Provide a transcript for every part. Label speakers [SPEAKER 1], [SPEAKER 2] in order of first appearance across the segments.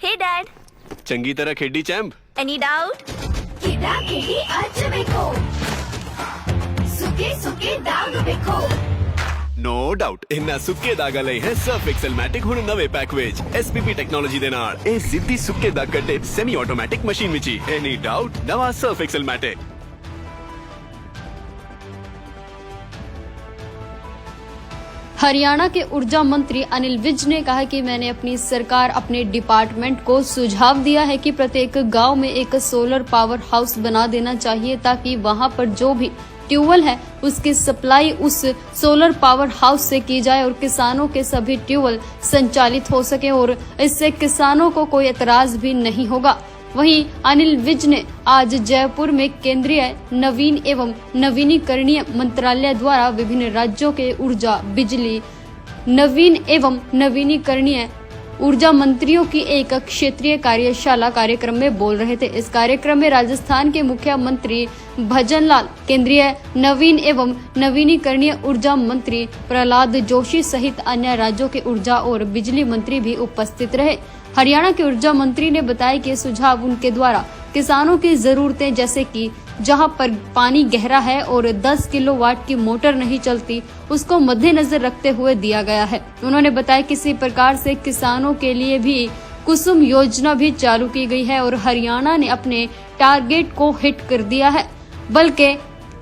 [SPEAKER 1] Hey Dad.
[SPEAKER 2] ਚੰਗੀ ਤਰ੍ਹਾਂ ਖੇਡੀ ਚੈਂਪ।
[SPEAKER 1] Any doubt?
[SPEAKER 3] ਕਿਦਾਂ ਖੇਡੀ ਅੱਜ ਵੇਖੋ ਸੁੱਕੇ ਸੁੱਕੇ ਦਾਗ ਵੇਖੋ
[SPEAKER 2] ਨੋ ਡਾਊਟ ਇਹਨਾਂ ਸੁੱਕੇ ਦਾਗਾਂ ਲਈ ਹੈ ਸਰਫ ਐਕਸਲਮੈਟਿਕ ਹੁਣ ਨਵੇਂ ਪੈਕ ਵਿੱਚ SPP ਟੈਕਨੋਲੋਜੀ ਦੇ ਨਾਲ ਇਹ ਸਿੱਧੀ ਸੁੱਕੇ ਦਾਗ ਕੱਢੇ ਸੈਮੀ ਆਟੋਮੈਟਿਕ ਮਸ਼ੀਨ ਵਿੱਚ ਹੀ। ਐਨੀ ਡਾਊਟ ਨਵਾਂ ਸਰਫ ਐਕਸਲਮੈਟਿਕ।
[SPEAKER 4] हरियाणा के ऊर्जा मंत्री अनिल विज ने कहा कि मैंने अपनी सरकार अपने डिपार्टमेंट को सुझाव दिया है कि प्रत्येक गांव में एक सोलर पावर हाउस बना देना चाहिए ताकि वहां पर जो भी ट्यूबवेल है उसकी सप्लाई उस सोलर पावर हाउस से की जाए और किसानों के सभी ट्यूबवेल संचालित हो सके और इससे किसानों को कोई एतराज भी नहीं होगा। वहीं अनिल विज ने आज जयपुर में केंद्रीय नवीन एवं नवीनीकरणीय मंत्रालय द्वारा विभिन्न राज्यों के ऊर्जा बिजली नवीन एवं नवीनीकरणीय ऊर्जा मंत्रियों की एक क्षेत्रीय कार्यशाला कार्यक्रम में बोल रहे थे। इस कार्यक्रम में राजस्थान के मुख्यमंत्री भजन लाल, केंद्रीय नवीन एवं नवीनीकरणीय ऊर्जा मंत्री प्रहलाद जोशी सहित अन्य राज्यों के ऊर्जा और बिजली मंत्री भी उपस्थित रहे। हरियाणा के ऊर्जा मंत्री ने बताया कि सुझाव उनके द्वारा किसानों की जरूरतें जैसे कि जहां पर पानी गहरा है और 10 किलोवाट की मोटर नहीं चलती उसको मद्देनजर रखते हुए दिया गया है। उन्होंने बताया कि इसी प्रकार से किसानों के लिए भी कुसुम योजना भी चालू की गई है और हरियाणा ने अपने टारगेट को हिट कर दिया है, बल्कि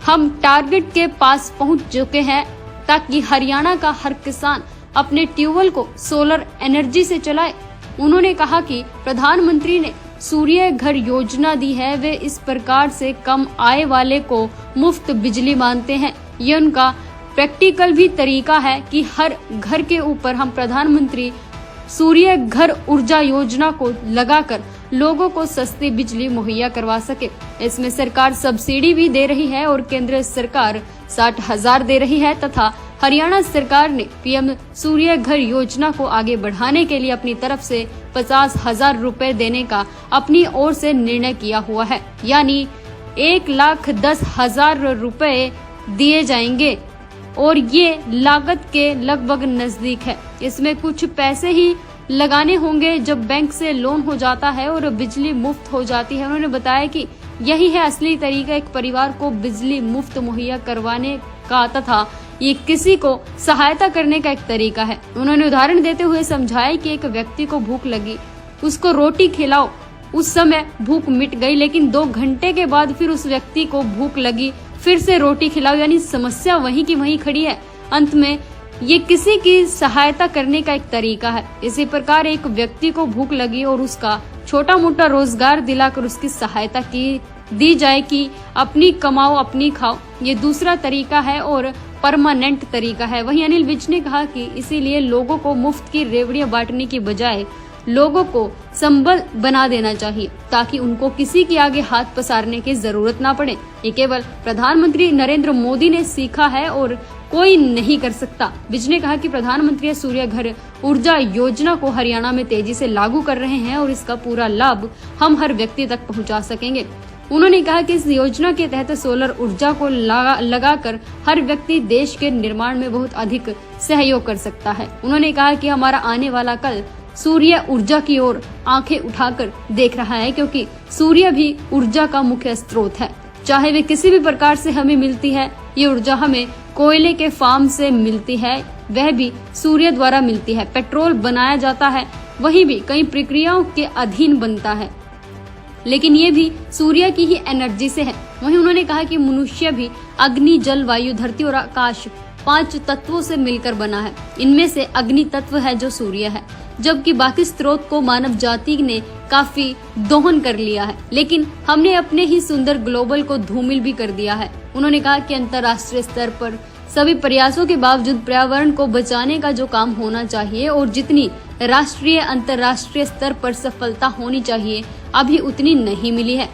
[SPEAKER 4] हम टारगेट के पास पहुंच चुके हैं ताकि हरियाणा का हर किसान अपने ट्यूबवेल को सोलर एनर्जी से चलाए। उन्होंने कहा कि प्रधानमंत्री ने सूर्य घर योजना दी है, वे इस प्रकार से कम आय वाले को मुफ्त बिजली मानते हैं। ये उनका प्रैक्टिकल भी तरीका है कि हर घर के ऊपर हम प्रधानमंत्री सूर्य घर ऊर्जा योजना को लगाकर लोगों को सस्ती बिजली मुहैया करवा सके। इसमें सरकार सब्सिडी भी दे रही है और केंद्र सरकार 60,000 दे रही है तथा हरियाणा सरकार ने PM सूर्य घर योजना को आगे बढ़ाने के लिए अपनी तरफ से 50,000 रुपए देने का अपनी ओर से निर्णय किया हुआ है, यानी 1,10,000 रुपए दिए जाएंगे और ये लागत के लगभग नजदीक है। इसमें कुछ पैसे ही लगाने होंगे जब बैंक से लोन हो जाता है और बिजली मुफ्त हो जाती है। उन्होंने बताया कि यही है असली तरीका एक परिवार को बिजली मुफ्त मुहैया करवाने का तथा ये किसी को सहायता करने का एक तरीका है। उन्होंने उदाहरण देते हुए समझाया कि एक व्यक्ति को भूख लगी, उसको रोटी खिलाओ, उस समय भूख मिट गई, लेकिन 2 घंटे के बाद फिर उस व्यक्ति को भूख लगी, फिर से रोटी खिलाओ, यानी समस्या वहीं की वहीं खड़ी है। अंत में ये किसी की सहायता करने का एक तरीका है। इसी प्रकार एक व्यक्ति को भूख लगी और उसका छोटा मोटा रोजगार दिलाकर उसकी सहायता दी जाए कि अपनी कमाओ अपनी खाओ, ये दूसरा तरीका है और परमानेंट तरीका है। वहीं अनिल विज ने कहा कि इसीलिए लोगों को मुफ्त की रेवड़ियां बांटने की बजाय लोगों को संबल बना देना चाहिए ताकि उनको किसी के आगे हाथ पसारने की जरूरत ना पड़े। ये केवल प्रधानमंत्री नरेंद्र मोदी ने सीखा है और कोई नहीं कर सकता। विज ने कहा कि प्रधानमंत्री सूर्य घर ऊर्जा योजना को हरियाणा में तेजी से लागू कर रहे हैं और इसका पूरा लाभ हम हर व्यक्ति तक पहुंचा सकेंगे। उन्होंने कहा कि इस योजना के तहत सोलर ऊर्जा को लगाकर हर व्यक्ति देश के निर्माण में बहुत अधिक सहयोग कर सकता है। उन्होंने कहा कि हमारा आने वाला कल सूर्य ऊर्जा की ओर आंखें उठाकर देख रहा है, क्योंकि सूर्य भी ऊर्जा का मुख्य स्रोत है। चाहे वे किसी भी प्रकार से हमें मिलती है, ये ऊर्जा हमें कोयले के फार्म से मिलती है, वह भी सूर्य द्वारा मिलती है। पेट्रोल बनाया जाता है, वही भी कई प्रक्रियाओं के अधीन बनता है, लेकिन ये भी सूर्य की ही एनर्जी से है। वहीं उन्होंने कहा कि मनुष्य भी अग्नि, जल, वायु, धरती और आकाश 5 तत्वों से मिलकर बना है। इनमें से अग्नि तत्व है जो सूर्य है, जबकि बाकी स्रोत को मानव जाति ने काफी दोहन कर लिया है, लेकिन हमने अपने ही सुंदर ग्लोबल को धूमिल भी कर दिया है। उन्होंने कहा कि अंतर्राष्ट्रीय स्तर पर सभी प्रयासों के बावजूद पर्यावरण को बचाने का जो काम होना चाहिए और जितनी राष्ट्रीय अंतर्राष्ट्रीय स्तर पर सफलता होनी चाहिए अभी उतनी नहीं मिली है,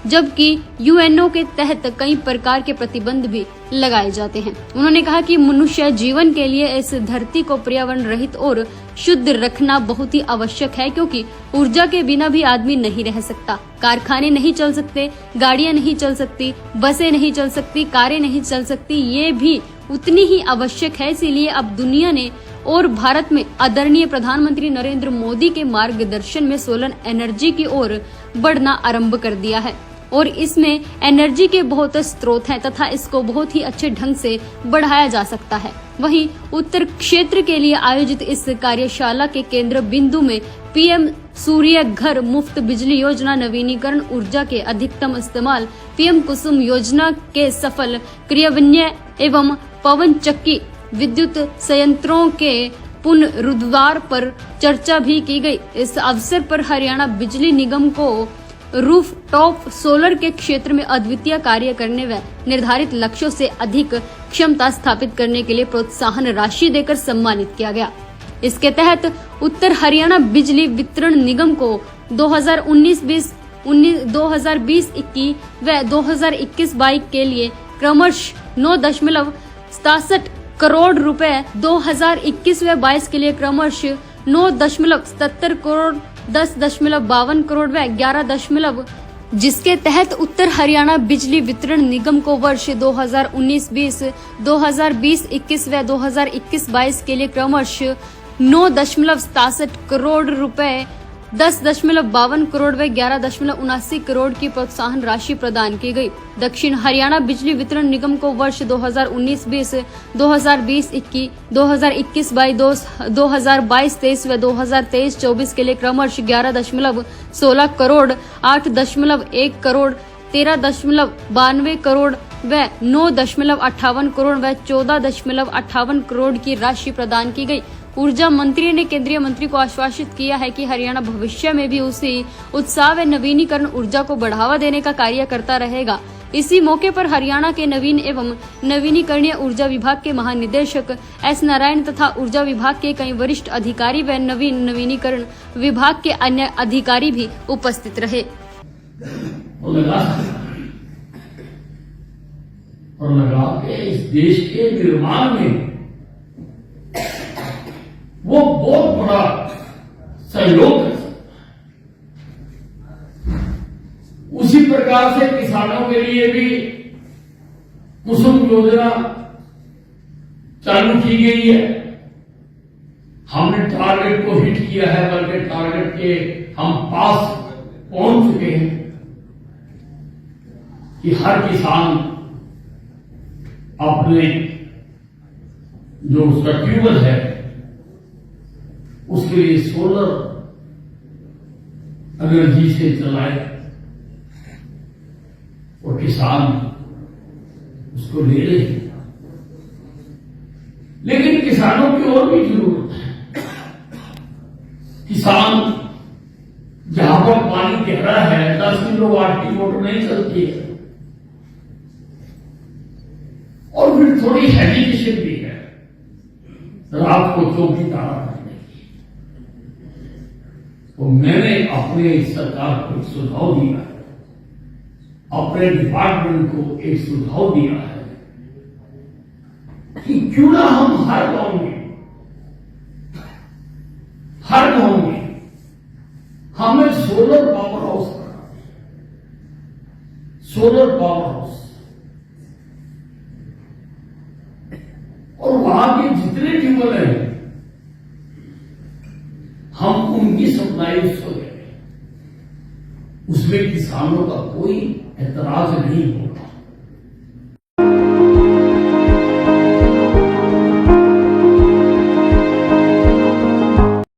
[SPEAKER 4] जबकि UNO के तहत कई प्रकार के प्रतिबंध भी लगाए जाते हैं। उन्होंने कहा कि मनुष्य जीवन के लिए इस धरती को पर्यावरण रहित और शुद्ध रखना बहुत ही आवश्यक है, क्योंकि ऊर्जा के बिना भी आदमी नहीं रह सकता। कारखाने नहीं चल सकते, गाड़ियां नहीं चल सकती, बसें नहीं चल सकती, कारें नहीं चल सकती, ये भी उतनी ही आवश्यक है। इसीलिए अब दुनिया ने और भारत में आदरणीय प्रधानमंत्री नरेंद्र मोदी के मार्गदर्शन में सोलर एनर्जी की ओर बढ़ना आरंभ कर दिया है और इसमें एनर्जी के बहुत स्रोत हैं तथा इसको बहुत ही अच्छे ढंग से बढ़ाया जा सकता है। वहीं उत्तर क्षेत्र के लिए आयोजित इस कार्यशाला के केंद्र बिंदु में पीएम सूर्य घर मुफ्त बिजली योजना, नवीनीकरण ऊर्जा के अधिकतम इस्तेमाल, पीएम कुसुम योजना के सफल क्रियान्वयन एवं पवन चक्की विद्युत संयंत्रों के पुनरुद्धार पर चर्चा भी की गई। इस अवसर पर हरियाणा बिजली निगम को रूफ टॉप सोलर के क्षेत्र में अद्वितीय कार्य करने व निर्धारित लक्ष्यों से अधिक क्षमता स्थापित करने के लिए प्रोत्साहन राशि देकर सम्मानित किया गया। इसके तहत उत्तर हरियाणा बिजली वितरण निगम को 2019-20, 2020-21 व 2021-22 के लिए क्रमशः 9.67 करोड़ रुपए, 2021 व 22 के लिए क्रमशः 9.77 करोड़, 10.52 करोड़ व 11 जिसके तहत उत्तर हरियाणा बिजली वितरण निगम को वर्ष 2019-20, 2020-21 व 2021-22 के लिए क्रमशः 9.67 करोड़ रुपए, 10.52 करोड़ व 11.79 करोड़ की प्रोत्साहन राशि प्रदान की गई। दक्षिण हरियाणा बिजली वितरण निगम को वर्ष 2019-20, 2020-21, 2021-22, 2022-23 व 2023-24 के लिए क्रमशः 11.16 करोड़, 8.1 करोड़, 13.92 करोड़ व 9.58 करोड़ व 14.58 करोड़ की राशि प्रदान की गई। ऊर्जा मंत्री ने केंद्रीय मंत्री को आश्वासित किया है कि हरियाणा भविष्य में भी उसी उत्साह व नवीनीकरण ऊर्जा को बढ़ावा देने का कार्य करता रहेगा। इसी मौके पर हरियाणा के नवीन एवं नवीनीकरणीय ऊर्जा विभाग के महानिदेशक एस नारायण तथा ऊर्जा विभाग के कई वरिष्ठ अधिकारी व नवीनीकरण विभाग के अन्य अधिकारी भी उपस्थित रहे।
[SPEAKER 1] और लगा के इस देश के निर्माण में वो बहुत बड़ा सहयोग है। उसी प्रकार से किसानों के लिए भी कुसुम योजना चालू की गई है। हमने टारगेट को हिट किया है, बल्कि टारगेट के हम पास पहुंच चुके हैं कि हर किसान अपने जो उसका ट्यूबवेल है उसके लिए सोलर एनर्जी से चलाए और किसान उसको ले रहे हैं। लेकिन किसानों की और भी जरूरत है। किसान जहां पर पानी गहरा है, 10 किलोवाट की मोटर नहीं चलती है और फिर थोड़ी हेजिटेशन भी है रात को चौकी तारा करने की। तो मैंने अपने सरकार को एक सुझाव दिया है, अपने डिपार्टमेंट को एक सुझाव दिया है कि क्यों ना हम हर गांव में हमें सोलर पावर हाउस करना है। सोलर पावर हाउस और वहां के जितने ट्यूबवेल हैं हम उनकी सप्लाई उसको दें। उसमें किसानों का कोई एतराज नहीं होगा।